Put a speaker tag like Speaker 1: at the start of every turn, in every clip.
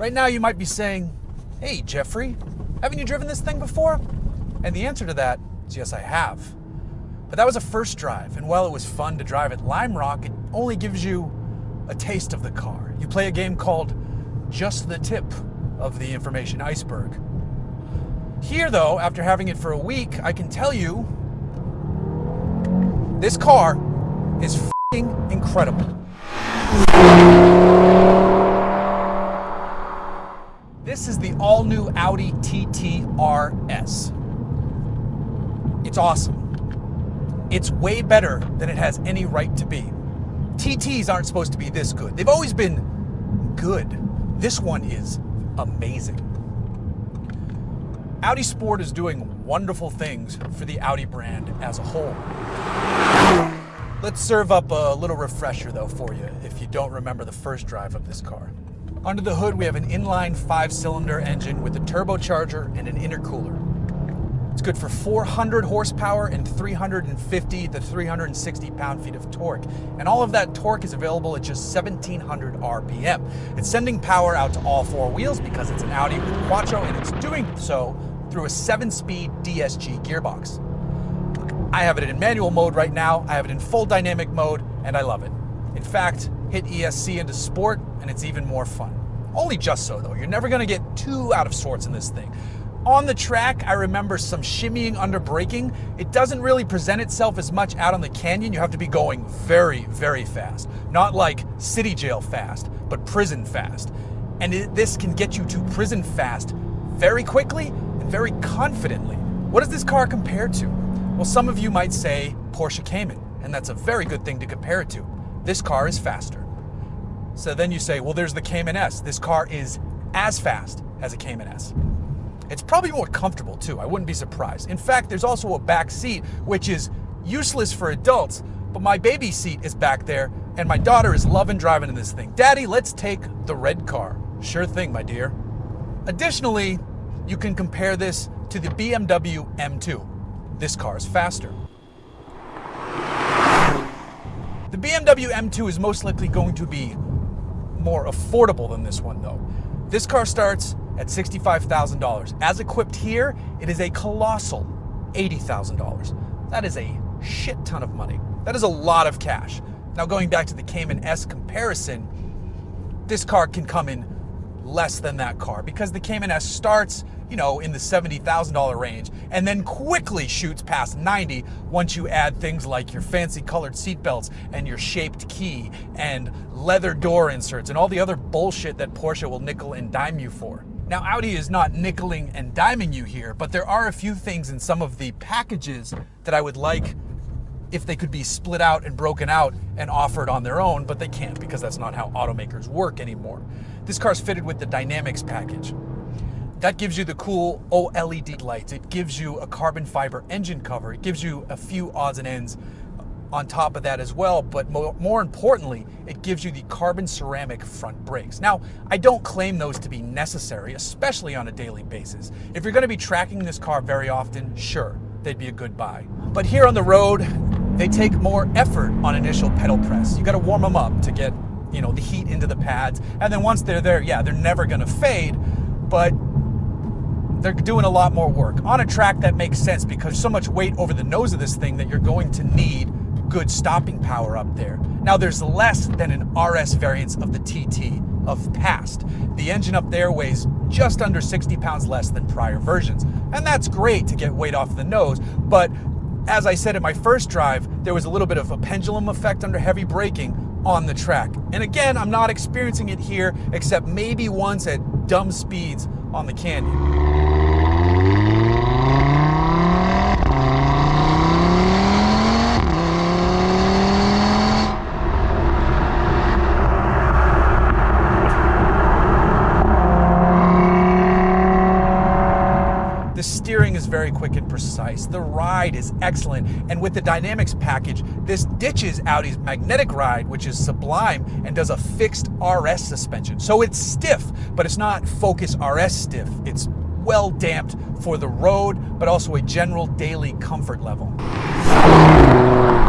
Speaker 1: Right now you might be saying, hey Jeffrey, haven't you driven this thing before? And the answer to that is yes, I have. But that was a first drive, and while it was fun to drive at Lime Rock, it only gives you a taste of the car. You play a game called Just the Tip of the Information Iceberg. Here though, after having it for a week, I can tell you this car is f***ing incredible. This is the all-new Audi TT RS. It's awesome. It's way better than it has any right to be. TTs aren't supposed to be this good. They've always been good. This one is amazing. Audi Sport is doing wonderful things for the Audi brand as a whole. Let's serve up a little refresher though for you if you don't remember the first drive of this car. Under the hood we have an inline 5-cylinder engine with a turbocharger and an intercooler. It's good for 400 horsepower and 350 to 360 pound-feet of torque. And all of that torque is available at just 1,700 RPM. It's sending power out to all four wheels because it's an Audi with Quattro, and it's doing so through a 7-speed DSG gearbox. I have it in manual mode right now, I have it in full dynamic mode, and I love it. In fact, hit ESC into sport, and it's even more fun. Only just so though, you're never gonna get too out of sorts in this thing. On the track, I remember some shimmying under braking. It doesn't really present itself as much out on the canyon. You have to be going very, very fast. Not like city jail fast, but prison fast. And this can get you to prison fast very quickly and very confidently. What does this car compare to? Well, some of you might say Porsche Cayman, and that's a very good thing to compare it to. This car is faster. So then you say, well, there's the Cayman S. This car is as fast as a Cayman S. It's probably more comfortable too, I wouldn't be surprised. In fact, there's also a back seat, which is useless for adults, but my baby seat is back there, and my daughter is loving driving in this thing. Daddy, let's take the red car. Sure thing, my dear. Additionally, you can compare this to the BMW M2. This car is faster. The BMW M2 is most likely going to be more affordable than this one though. This car starts at $65,000. As equipped here, it is a colossal $80,000. That is a shit ton of money. That is a lot of cash. Now going back to the Cayman S comparison, this car can come in less than that car because the Cayman S starts, in the $70,000 range and then quickly shoots past 90 once you add things like your fancy colored seatbelts and your shaped key and leather door inserts and all the other bullshit that Porsche will nickel and dime you for. Now, Audi is not nickeling and diming you here, but there are a few things in some of the packages that I would like if they could be split out and broken out and offered on their own, but they can't because that's not how automakers work anymore. This car's fitted with the Dynamics package. That gives you the cool OLED lights. It gives you a carbon fiber engine cover. It gives you a few odds and ends on top of that as well, but more importantly, it gives you the carbon ceramic front brakes. Now, I don't claim those to be necessary, especially on a daily basis. If you're going to be tracking this car very often, sure, they'd be a good buy. But here on the road, they take more effort on initial pedal press. You got to warm them up to get, the heat into the pads, and then once they're there, yeah, they're never going to fade, but they're doing a lot more work. On a track that makes sense because there's so much weight over the nose of this thing that you're going to need good stopping power up there. Now there's less than an RS variance of the TT of past. The engine up there weighs just under 60 pounds less than prior versions. And that's great to get weight off the nose, but as I said in my first drive, there was a little bit of a pendulum effect under heavy braking on the track. And again, I'm not experiencing it here except maybe once at dumb speeds on the canyon. The steering is very quick and precise. The ride is excellent. And with the Dynamics package, this ditches Audi's magnetic ride, which is sublime, and does a fixed RS suspension. So it's stiff, but it's not Focus RS stiff. It's well damped for the road, but also a general daily comfort level.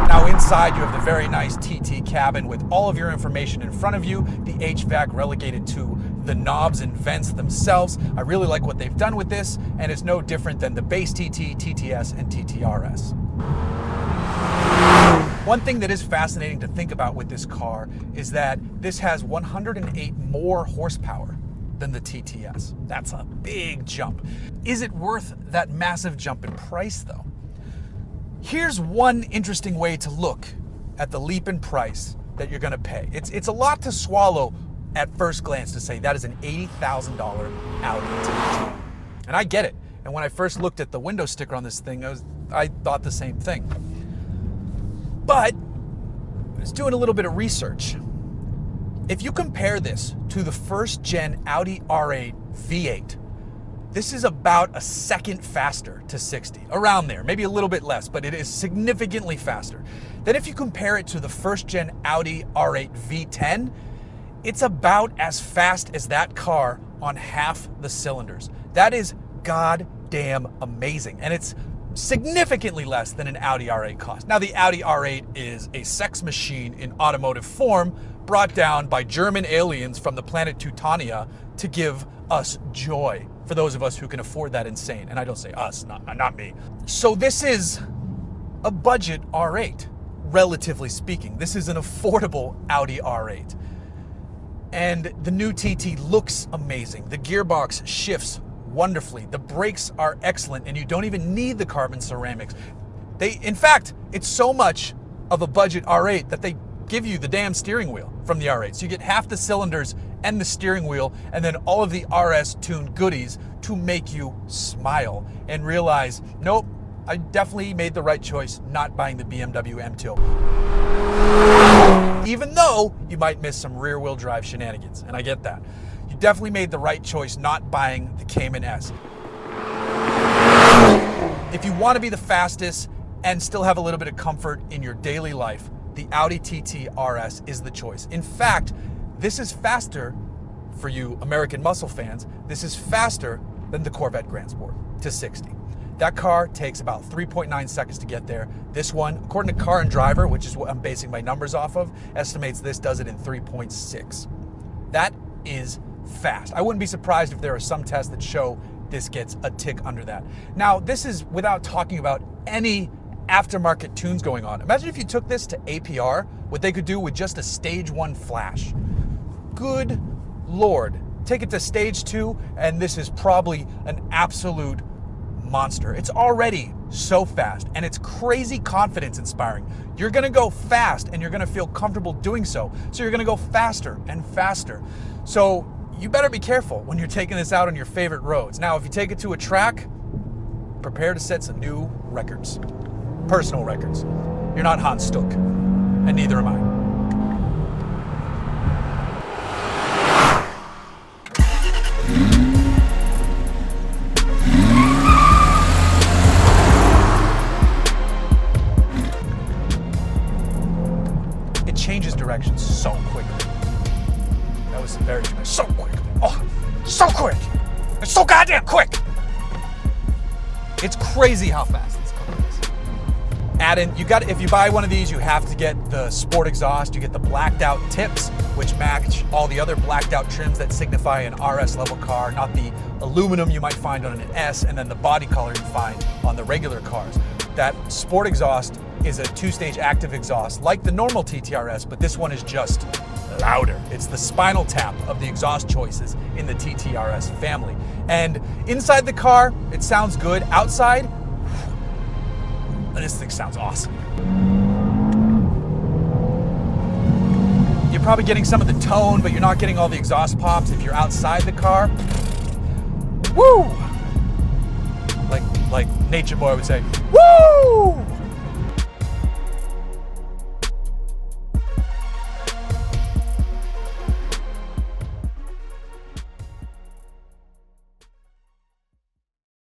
Speaker 1: Now inside you have the very nice TT cabin with all of your information in front of you, the HVAC relegated to the knobs and vents themselves. I really like what they've done with this, and it's no different than the base TT, TTS, and TT RS. One thing that is fascinating to think about with this car is that this has 108 more horsepower than the TTS. That's a big jump. Is it worth that massive jump in price though? Here's one interesting way to look at the leap in price that you're gonna pay. It's a lot to swallow at first glance to say that is an $80,000 Audi TT. And I get it. And when I first looked at the window sticker on this thing, I thought the same thing. But I was doing a little bit of research. If you compare this to the first gen Audi R8 V8, this is about a second faster to 60, around there, maybe a little bit less, but it is significantly faster. Then if you compare it to the first gen Audi R8 V10, it's about as fast as that car on half the cylinders. That is goddamn amazing. And it's significantly less than an Audi R8 cost. Now, the Audi R8 is a sex machine in automotive form brought down by German aliens from the planet Teutania to give us joy, for those of us who can afford that insane. And I don't say us, not me. So this is a budget R8, relatively speaking. This is an affordable Audi R8. And the new TT looks amazing. The gearbox shifts wonderfully. The brakes are excellent, and you don't even need the carbon ceramics. In fact, it's so much of a budget R8 that they give you the damn steering wheel from the R8. So you get half the cylinders and the steering wheel, and then all of the RS tuned goodies to make you smile and realize, nope, I definitely made the right choice not buying the BMW M2. Even though you might miss some rear wheel drive shenanigans, and I get that. You definitely made the right choice not buying the Cayman S. If you want to be the fastest and still have a little bit of comfort in your daily life, the Audi TT RS is the choice. In fact, this is faster, for you American muscle fans, this is faster than the Corvette Grand Sport to 60. That car takes about 3.9 seconds to get there. This one, according to Car and Driver, which is what I'm basing my numbers off of, estimates this does it in 3.6. That is fast. I wouldn't be surprised if there are some tests that show this gets a tick under that. Now, this is without talking about any aftermarket tunes going on. Imagine if you took this to APR, what they could do with just a stage 1 flash. Good Lord. Take it to stage 2, and this is probably an absolute monster. It's already so fast, and it's crazy confidence inspiring. You're gonna go fast, and you're gonna feel comfortable doing so. So you're gonna go faster and faster. So you better be careful when you're taking this out on your favorite roads. Now, if you take it to a track, prepare to set some new records. Personal records. You're not Hans Stuck, and neither am I. It changes directions so quickly. That was very so quick. Oh, so quick! It's so goddamn quick! It's crazy how fast this car is. Add in, if you buy one of these, you have to get the sport exhaust. You get the blacked out tips, which match all the other blacked out trims that signify an RS level car, not the aluminum you might find on an S, and then the body color you find on the regular cars. That sport exhaust is a 2-stage active exhaust, like the normal TTRS, but this one is just louder. It's the Spinal Tap of the exhaust choices in the TTRS family. And inside the car, it sounds good. Outside, this thing sounds awesome. You're probably getting some of the tone, but you're not getting all the exhaust pops if you're outside the car. Woo! Like Nature Boy would say, woo!